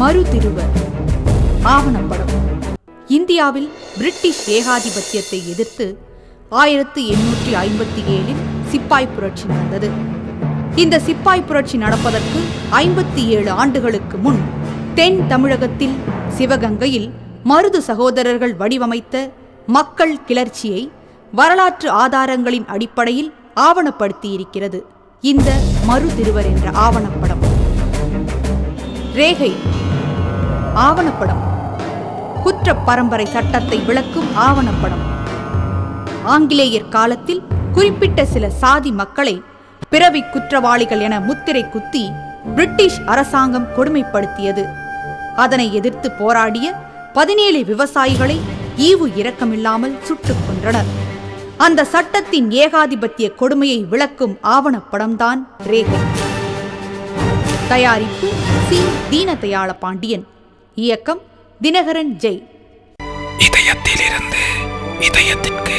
மறுதிருவர் ஆவணப்படம். இந்தியாவில் பிரிட்டிஷ் ஏகாதிபத்தியத்தை எதிர்த்து 1857 சிப்பாய் புரட்சி நடந்தது. இந்த சிப்பாய் புரட்சி நடப்பதற்கு 57 ஆண்டுகளுக்கு முன் தென் தமிழகத்தில் சிவகங்கையில் மருது சகோதரர்கள் வடிவமைத்த மக்கள் கிளர்ச்சியை வரலாற்று ஆதாரங்களின் அடிப்படையில் ஆவணப்படுத்தியிருக்கிறது இந்த மறுதிருவர் என்ற ஆவணப்படம். ரேகை ஆவணப்படம். குற்ற பரம்பரை சட்டத்தை விளக்கும் ஆவணப்படம். ஆங்கிலேயர் காலத்தில் குறிப்பிட்ட சில சாதி மக்களை பிறவி குற்றவாளிகள் என முத்திரை குத்தி பிரிட்டிஷ் அரசாங்கம் கொடுமைப்படுத்தியது. அதனை எதிர்த்து போராடிய 17 விவசாயிகளை ஈவு இரக்கமில்லாமல் சுட்டுக் கொன்றனர். அந்த சட்டத்தின் ஏகாதிபத்திய கொடுமையை விளக்கும் ஆவணப்படம்தான் ரேகை. தயாரிப்பு சி. தீனதயாள பாண்டியன். இயக்கம் தினகரன் ஜெய். இதயத்திலிருந்து இதயத்திற்கு.